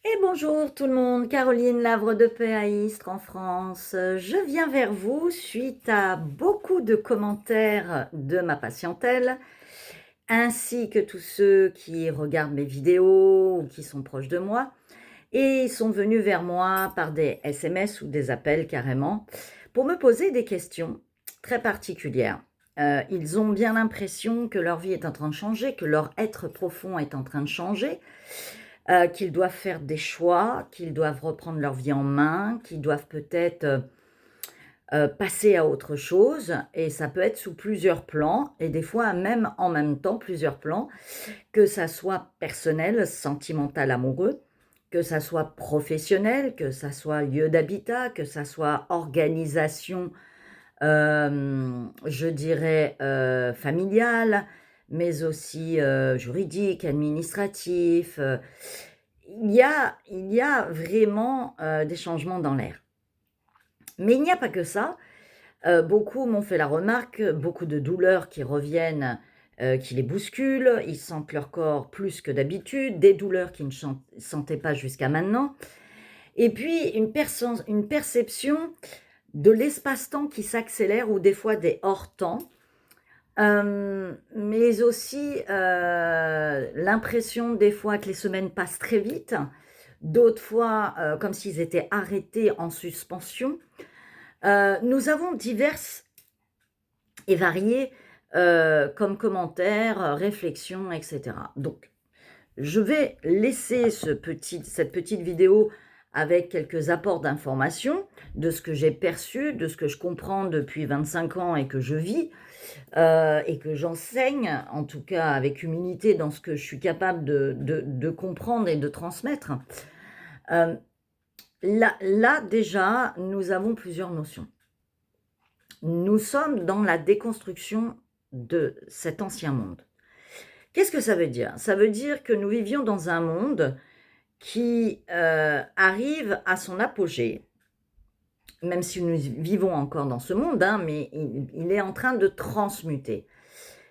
Et bonjour tout le monde, Caroline Lavre de Paix à Istres en France. Je viens vers vous suite à beaucoup de commentaires de ma patientèle, ainsi que tous ceux qui regardent mes vidéos ou qui sont proches de moi, et sont venus vers moi par des SMS ou des appels carrément, pour me poser des questions très particulières. Ils ont bien l'impression que leur vie est en train de changer, que leur être profond est en train de changer, qu'ils doivent faire des choix, qu'ils doivent reprendre leur vie en main, qu'ils doivent peut-être passer à autre chose, et ça peut être sous plusieurs plans, et des fois même en même temps plusieurs plans, que ça soit personnel, sentimental, amoureux, que ça soit professionnel, que ça soit lieu d'habitat, que ça soit organisation, je dirais, familiale, mais aussi juridique, administratif. Il y a vraiment des changements dans l'air. Mais il n'y a pas que ça. Beaucoup m'ont fait la remarque, beaucoup de douleurs qui reviennent, qui les bousculent. Ils sentent leur corps plus que d'habitude, des douleurs qu'ils ne sentaient pas jusqu'à maintenant. Et puis une perception de l'espace-temps qui s'accélère ou des fois des hors-temps. Mais aussi l'impression des fois que les semaines passent très vite, d'autres fois comme s'ils étaient arrêtés en suspension. Nous avons diverses et variées comme commentaires, réflexions, etc. Donc, je vais laisser cette petite vidéo avec quelques apports d'informations de ce que j'ai perçu, de ce que je comprends depuis 25 ans et que je vis, et que j'enseigne, en tout cas avec humilité, dans ce que je suis capable de comprendre et de transmettre. Là, déjà, nous avons plusieurs notions. Nous sommes dans la déconstruction de cet ancien monde. Qu'est-ce que ça veut dire? Ça veut dire que nous vivions dans un monde qui arrive à son apogée, même si nous vivons encore dans ce monde, hein, mais il est en train de transmuter.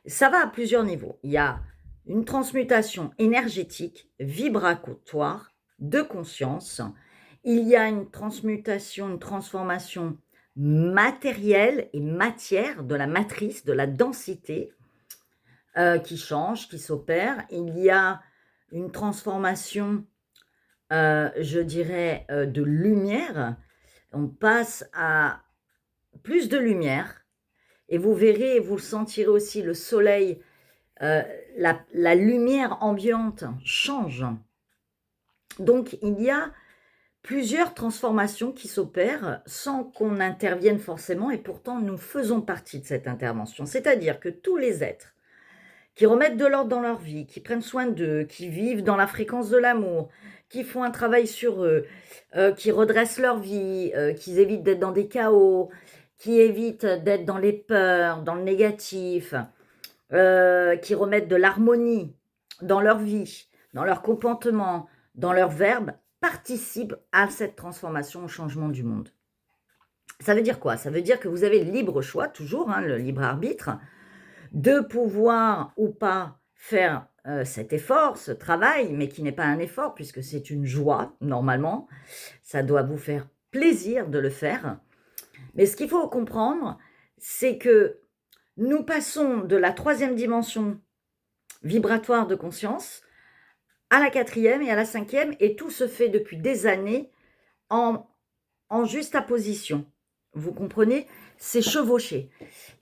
Ça va à plusieurs niveaux. Il y a une transmutation énergétique, vibratoire, de conscience. Il y a une transmutation, une transformation matérielle et matière de la matrice, de la densité qui change, qui s'opère. Il y a une transformation, je dirais, de lumière. On passe à plus de lumière. Et vous verrez, vous le sentirez aussi, le soleil, la lumière ambiante change. Donc, il y a plusieurs transformations qui s'opèrent sans qu'on intervienne forcément, et pourtant nous faisons partie de cette intervention. C'est-à-dire que tous les êtres qui remettent de l'ordre dans leur vie, qui prennent soin d'eux, qui vivent dans la fréquence de l'amour, qui font un travail sur eux, qui redressent leur vie, qui évitent d'être dans des chaos, qui évitent d'être dans les peurs, dans le négatif, qui remettent de l'harmonie dans leur vie, dans leur comportement, dans leur verbe, participent à cette transformation, au changement du monde. Ça veut dire quoi? Ça veut dire que vous avez le libre choix, toujours, hein, le libre arbitre, de pouvoir ou pas faire cet effort, ce travail, mais qui n'est pas un effort puisque c'est une joie, normalement. Ça doit vous faire plaisir de le faire. Mais ce qu'il faut comprendre, c'est que nous passons de la 3e dimension vibratoire de conscience à la 4e et à la 5e, et tout se fait depuis des années en juxtaposition. Vous comprenez? C'est chevauché.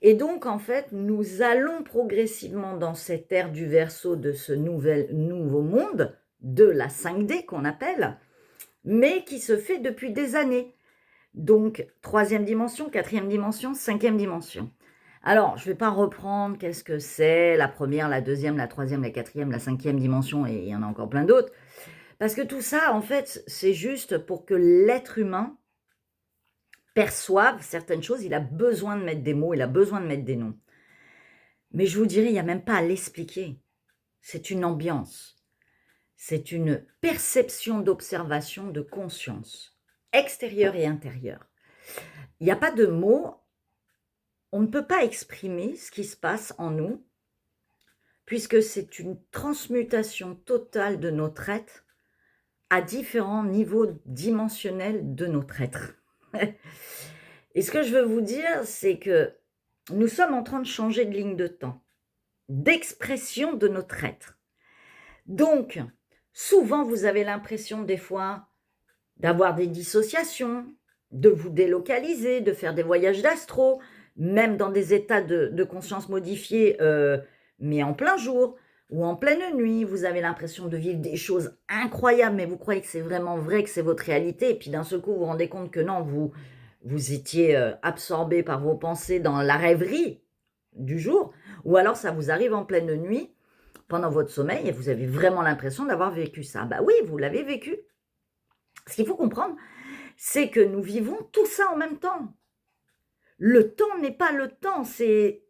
Et donc, en fait, nous allons progressivement dans cette ère du Verseau, de ce nouveau monde, de la 5D qu'on appelle, mais qui se fait depuis des années. Donc, 3e dimension, 4e dimension, 5e dimension. Alors, je ne vais pas reprendre qu'est-ce que c'est la 1re, la 2e, la 3e, la 4e, la 5e dimension, et il y en a encore plein d'autres. Parce que tout ça, en fait, c'est juste pour que l'être humain perçoive certaines choses. Il a besoin de mettre des mots, il a besoin de mettre des noms. Mais je vous dirais, il n'y a même pas à l'expliquer. C'est une ambiance. C'est une perception d'observation, de conscience, extérieure et intérieure. Il n'y a pas de mots. On ne peut pas exprimer ce qui se passe en nous, puisque c'est une transmutation totale de notre être à différents niveaux dimensionnels de notre être. Et ce que je veux vous dire, c'est que nous sommes en train de changer de ligne de temps, d'expression de notre être. Donc, souvent, vous avez l'impression des fois d'avoir des dissociations, de vous délocaliser, de faire des voyages d'astro, même dans des états de conscience modifiés, mais en plein jour ou en pleine nuit. Vous avez l'impression de vivre des choses incroyables, mais vous croyez que c'est vraiment vrai, que c'est votre réalité, et puis d'un seul coup, vous vous rendez compte que non, vous étiez absorbé par vos pensées dans la rêverie du jour, ou alors ça vous arrive en pleine nuit, pendant votre sommeil, et vous avez vraiment l'impression d'avoir vécu ça. Bah oui, vous l'avez vécu. Ce qu'il faut comprendre, c'est que nous vivons tout ça en même temps. Le temps n'est pas le temps, c'est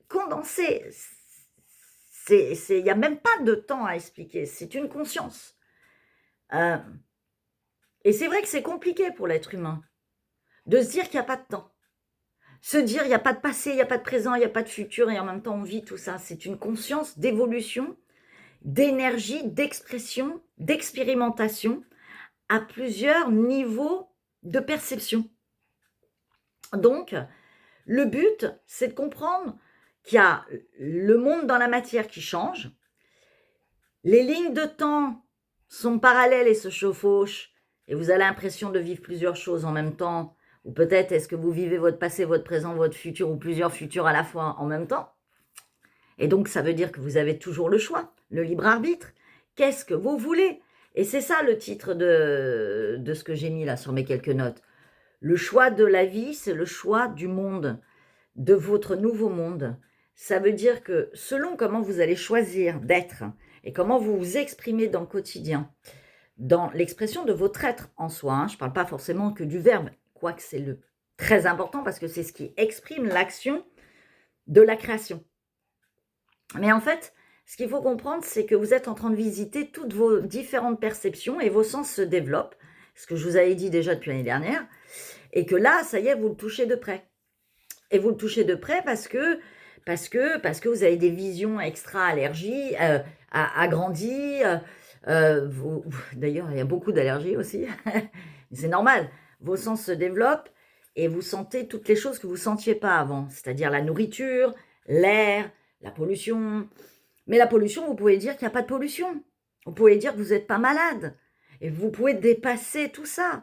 condensé. Il n'y a même pas de temps à expliquer, c'est une conscience. Et c'est vrai que c'est compliqué pour l'être humain de se dire qu'il n'y a pas de temps. Se dire il n'y a pas de passé, il n'y a pas de présent, il n'y a pas de futur, et en même temps on vit tout ça. C'est une conscience d'évolution, d'énergie, d'expression, d'expérimentation à plusieurs niveaux de perception. Donc, le but, c'est de comprendre qu'il y a le monde dans la matière qui change, les lignes de temps sont parallèles et se chevauchent, et vous avez l'impression de vivre plusieurs choses en même temps, ou peut-être est-ce que vous vivez votre passé, votre présent, votre futur, ou plusieurs futurs à la fois en même temps. Et donc, ça veut dire que vous avez toujours le choix, le libre arbitre. Qu'est-ce que vous voulez? Et c'est ça le titre de ce que j'ai mis là sur mes quelques notes. Le choix de la vie, c'est le choix du monde, de votre nouveau monde. Ça veut dire que selon comment vous allez choisir d'être et comment vous vous exprimez dans le quotidien, dans l'expression de votre être en soi, je ne parle pas forcément que du verbe, quoique c'est le très important parce que c'est ce qui exprime l'action de la création. Mais en fait, ce qu'il faut comprendre, c'est que vous êtes en train de visiter toutes vos différentes perceptions et vos sens se développent, ce que je vous avais dit déjà depuis l'année dernière, et que là, ça y est, vous le touchez de près. Et vous le touchez de près parce que vous avez des visions extra-allergies, agrandies. D'ailleurs, il y a beaucoup d'allergies aussi. C'est normal. Vos sens se développent et vous sentez toutes les choses que vous ne sentiez pas avant, c'est-à-dire la nourriture, l'air, la pollution. Mais la pollution, vous pouvez dire qu'il n'y a pas de pollution. Vous pouvez dire que vous n'êtes pas malade. Et vous pouvez dépasser tout ça.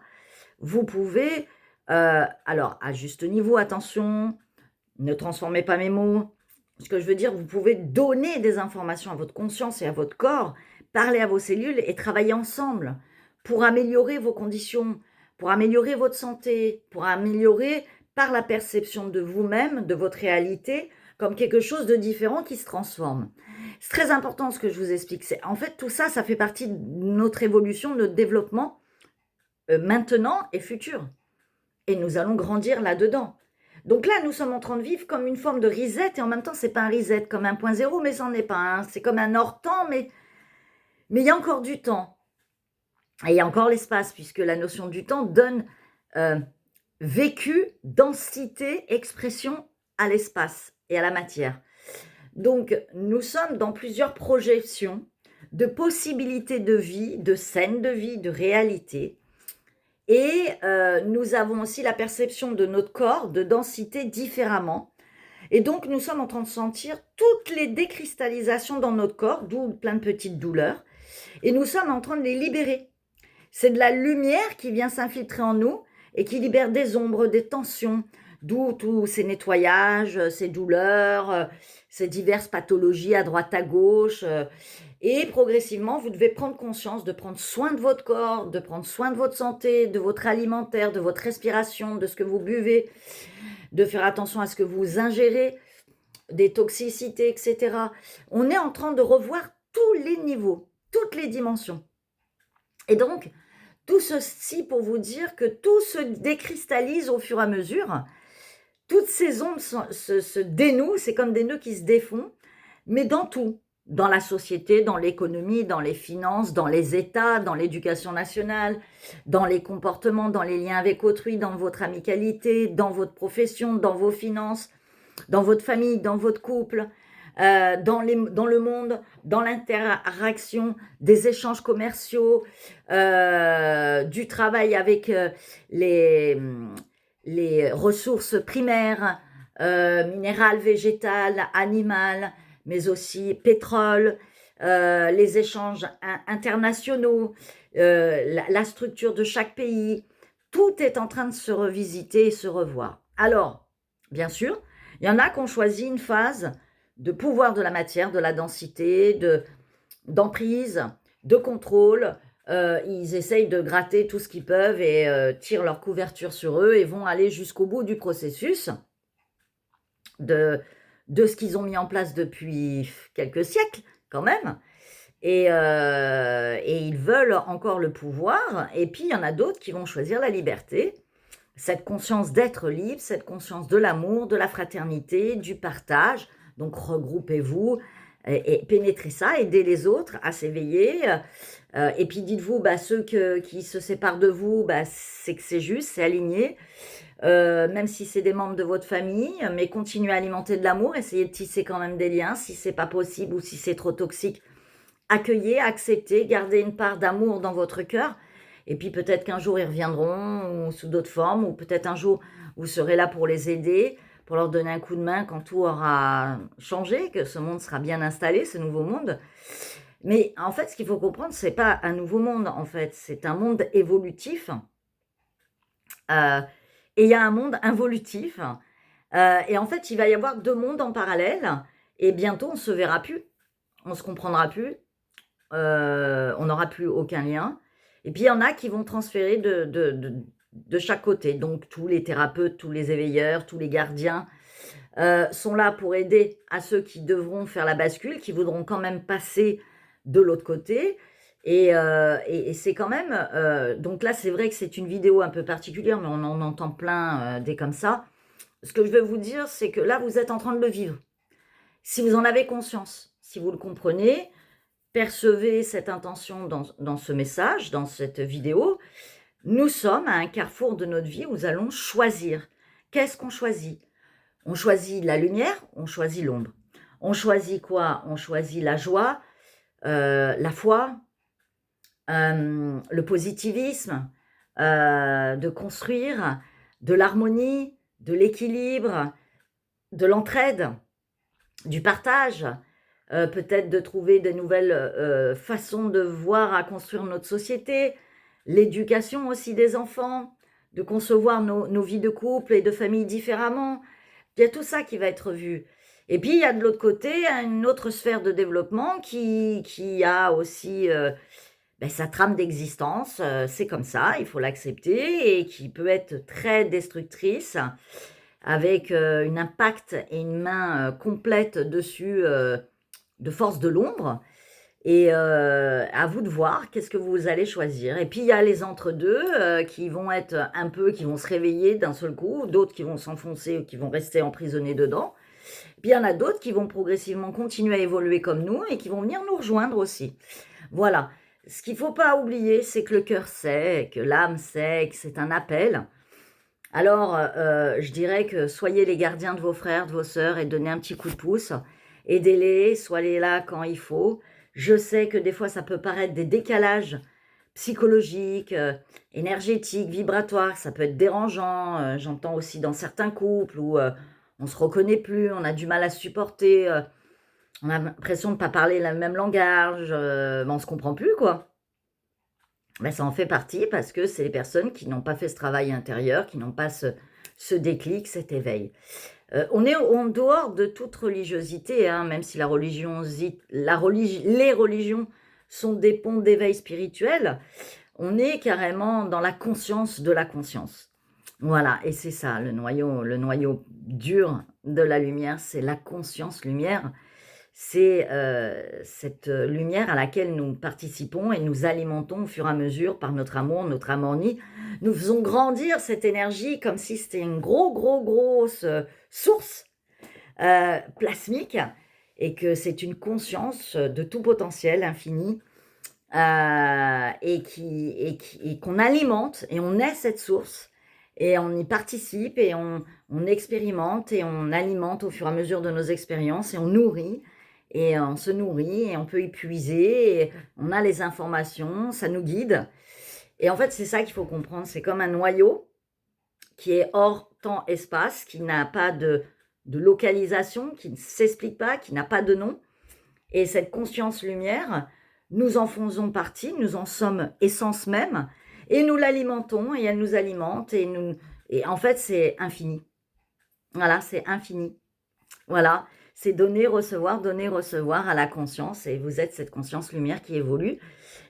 Vous pouvez, alors à juste niveau, attention, ne transformez pas mes mots. Ce que je veux dire, vous pouvez donner des informations à votre conscience et à votre corps, parler à vos cellules et travailler ensemble pour améliorer vos conditions, pour améliorer votre santé, pour améliorer par la perception de vous-même, de votre réalité, comme quelque chose de différent qui se transforme. C'est très important ce que je vous explique. En fait, tout ça, ça fait partie de notre évolution, de notre développement maintenant et futur. Et nous allons grandir là-dedans. Donc là, nous sommes en train de vivre comme une forme de reset, et en même temps, ce n'est pas un reset comme un point zéro, mais c'en est pas un. C'est comme un hors-temps, mais il y a encore du temps. Et il y a encore l'espace, puisque la notion du temps donne vécu, densité, expression à l'espace et à la matière. Donc, nous sommes dans plusieurs projections de possibilités de vie, de scènes de vie, de réalité. Et nous avons aussi la perception de notre corps, de densité différemment. Et donc, nous sommes en train de sentir toutes les décristallisations dans notre corps, d'où plein de petites douleurs. Et nous sommes en train de les libérer. C'est de la lumière qui vient s'infiltrer en nous et qui libère des ombres, des tensions, d'où tous ces nettoyages, ces douleurs, ces diverses pathologies à droite, à gauche. Et progressivement, vous devez prendre conscience de prendre soin de votre corps, de prendre soin de votre santé, de votre alimentaire, de votre respiration, de ce que vous buvez, de faire attention à ce que vous ingérez, des toxicités, etc. On est en train de revoir tous les niveaux, toutes les dimensions. Et donc, tout ceci pour vous dire que tout se décristallise au fur et à mesure. Toutes ces ondes se dénouent, c'est comme des nœuds qui se défont, mais dans tout. Dans la société, dans l'économie, dans les finances, dans les États, dans l'éducation nationale, dans les comportements, dans les liens avec autrui, dans votre amicalité, dans votre profession, dans vos finances, dans votre famille, dans votre couple, dans le monde, dans l'interaction, des échanges commerciaux, du travail avec les ressources primaires, minérales, végétales, animales, mais aussi pétrole, les échanges internationaux, la structure de chaque pays. Tout est en train de se revisiter et se revoir. Alors, bien sûr, il y en a qui ont choisi une phase de pouvoir de la matière, de la densité, d'emprise, de contrôle. Ils essayent de gratter tout ce qu'ils peuvent et tirent leur couverture sur eux et vont aller jusqu'au bout du processus de ce qu'ils ont mis en place depuis quelques siècles quand même. Et ils veulent encore le pouvoir. Et puis, il y en a d'autres qui vont choisir la liberté, cette conscience d'être libre, cette conscience de l'amour, de la fraternité, du partage. Donc, regroupez-vous et pénétrez ça, aidez les autres à s'éveiller. Et puis, dites-vous, ceux qui se séparent de vous, c'est que c'est juste, c'est aligné. Même si c'est des membres de votre famille, mais continuez à alimenter de l'amour, essayez de tisser quand même des liens. Si c'est pas possible ou si c'est trop toxique, accueillez, acceptez, gardez une part d'amour dans votre cœur. Et puis peut-être qu'un jour ils reviendront ou sous d'autres formes, ou peut-être un jour vous serez là pour les aider, pour leur donner un coup de main quand tout aura changé, que ce monde sera bien installé, ce nouveau monde. Mais en fait, ce qu'il faut comprendre, c'est pas un nouveau monde, en fait, c'est un monde évolutif. Et il y a un monde involutif. Et en fait, il va y avoir deux mondes en parallèle. Et bientôt, on ne se verra plus. On ne se comprendra plus. On n'aura plus aucun lien. Et puis, il y en a qui vont transférer de chaque côté. Donc, tous les thérapeutes, tous les éveilleurs, tous les gardiens sont là pour aider à ceux qui devront faire la bascule, qui voudront quand même passer de l'autre côté. Et c'est quand même... donc là, c'est vrai que c'est une vidéo un peu particulière, mais on en entend plein des comme ça. Ce que je veux vous dire, c'est que là, vous êtes en train de le vivre. Si vous en avez conscience, si vous le comprenez, percevez cette intention dans ce message, dans cette vidéo. Nous sommes à un carrefour de notre vie où nous allons choisir. Qu'est-ce qu'on choisit? On choisit la lumière, on choisit l'ombre. On choisit quoi? On choisit la joie, la foi, le positivisme, de construire, de l'harmonie, de l'équilibre, de l'entraide, du partage, peut-être de trouver de nouvelles façons de voir à construire notre société, l'éducation aussi des enfants, de concevoir nos vies de couple et de famille différemment. Il y a tout ça qui va être vu. Et puis, il y a de l'autre côté une autre sphère de développement qui a aussi sa trame d'existence. C'est comme ça, il faut l'accepter, et qui peut être très destructrice, avec un impact et une main complète dessus de force de l'ombre. Et à vous de voir qu'est-ce que vous allez choisir. Et puis il y a les entre-deux qui vont être un peu, qui vont se réveiller d'un seul coup, d'autres qui vont s'enfoncer ou qui vont rester emprisonnés dedans. Puis il y en a d'autres qui vont progressivement continuer à évoluer comme nous et qui vont venir nous rejoindre aussi. Voilà. Ce qu'il ne faut pas oublier, c'est que le cœur sait, que l'âme sait, que c'est un appel. Alors, je dirais que soyez les gardiens de vos frères, de vos sœurs, et donnez un petit coup de pouce. Aidez-les, soyez là quand il faut. Je sais que des fois, ça peut paraître des décalages psychologiques, énergétiques, vibratoires. Ça peut être dérangeant. J'entends aussi dans certains couples où on ne se reconnaît plus, on a du mal à se supporter. On a l'impression de ne pas parler le même langage. On ne se comprend plus, quoi. Ça en fait partie parce que c'est les personnes qui n'ont pas fait ce travail intérieur, qui n'ont pas ce déclic, cet éveil. On est en dehors de toute religiosité, hein, même si les religions sont des ponts d'éveil spirituel. On est carrément dans la conscience de la conscience. Voilà, et c'est ça, le noyau dur de la lumière, c'est la conscience lumière. C'est cette lumière à laquelle nous participons et nous alimentons au fur et à mesure par notre amour, notre harmonie. Nous faisons grandir cette énergie comme si c'était une grosse source plasmique, et que c'est une conscience de tout potentiel infini, et qu'on alimente, et on est cette source. et on y participe et on expérimente et on alimente au fur et à mesure de nos expériences et on nourrit et on se nourrit et on peut y puiser et on a les informations, ça nous guide. Et en fait, c'est ça qu'il faut comprendre, c'est comme un noyau qui est hors temps-espace, qui n'a pas de localisation, qui ne s'explique pas, qui n'a pas de nom. Et cette conscience lumière, nous en faisons partie, nous en sommes essence même, et nous l'alimentons, et elle nous alimente, et en fait, c'est infini. Voilà, c'est infini. Voilà, c'est donner, recevoir à la conscience, et vous êtes cette conscience lumière qui évolue.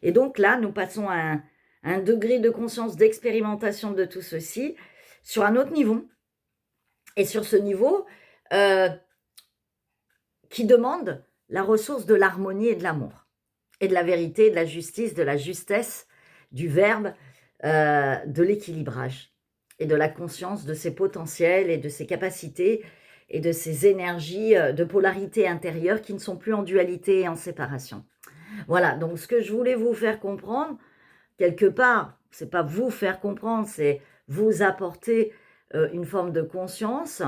Et donc là, nous passons à un degré de conscience, d'expérimentation de tout ceci, sur un autre niveau. Et sur ce niveau, qui demande la ressource de l'harmonie et de l'amour, et de la vérité, de la justice, de la justesse, du verbe, de l'équilibrage, et de la conscience de ses potentiels et de ses capacités, et de ses énergies de polarité intérieure qui ne sont plus en dualité et en séparation. Voilà, donc ce que je voulais vous faire comprendre, quelque part, c'est pas vous faire comprendre, c'est vous apporter une forme de conscience,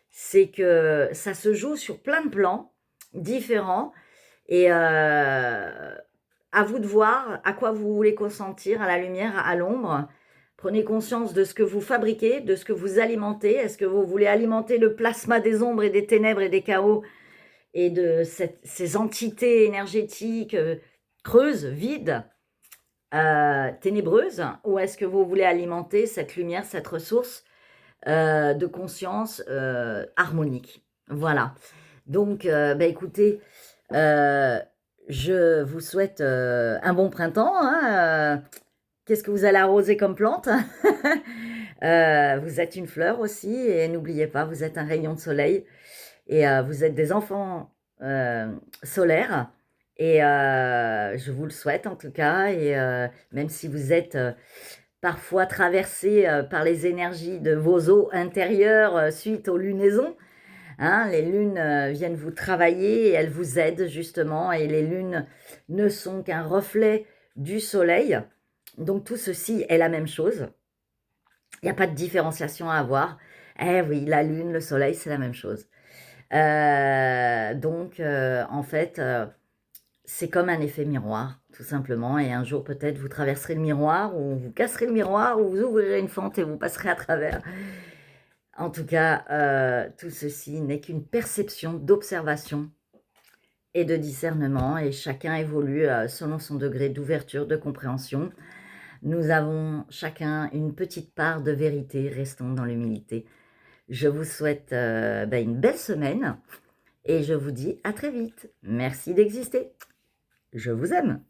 c'est que ça se joue sur plein de plans différents et à vous de voir à quoi vous voulez consentir, à la lumière, à l'ombre. Prenez conscience de ce que vous fabriquez, de ce que vous alimentez. Est-ce que vous voulez alimenter le plasma des ombres et des ténèbres et des chaos et de ces entités énergétiques creuses, vides, ténébreuses, ou est-ce que vous voulez alimenter cette lumière, cette ressource de conscience harmonique? Voilà. Donc, écoutez, je vous souhaite un bon printemps. Hein, qu'est-ce que vous allez arroser comme plante? Vous êtes une fleur aussi, et n'oubliez pas, vous êtes un rayon de soleil, et vous êtes des enfants solaires, et je vous le souhaite en tout cas, et même si vous êtes parfois traversé par les énergies de vos eaux intérieures suite aux lunaisons, hein, les lunes viennent vous travailler et elles vous aident justement, et les lunes ne sont qu'un reflet du soleil. Donc tout ceci est la même chose. Il n'y a pas de différenciation à avoir. Eh oui, la lune, le soleil, c'est la même chose. En fait, c'est comme un effet miroir, tout simplement. Et un jour, peut-être, vous traverserez le miroir, ou vous casserez le miroir, ou vous ouvrirez une fente et vous passerez à travers. En tout cas, tout ceci n'est qu'une perception d'observation et de discernement, et chacun évolue selon son degré d'ouverture, de compréhension. Nous avons chacun une petite part de vérité, restons dans l'humilité. Je vous souhaite une belle semaine, et je vous dis à très vite. Merci d'exister. Je vous aime.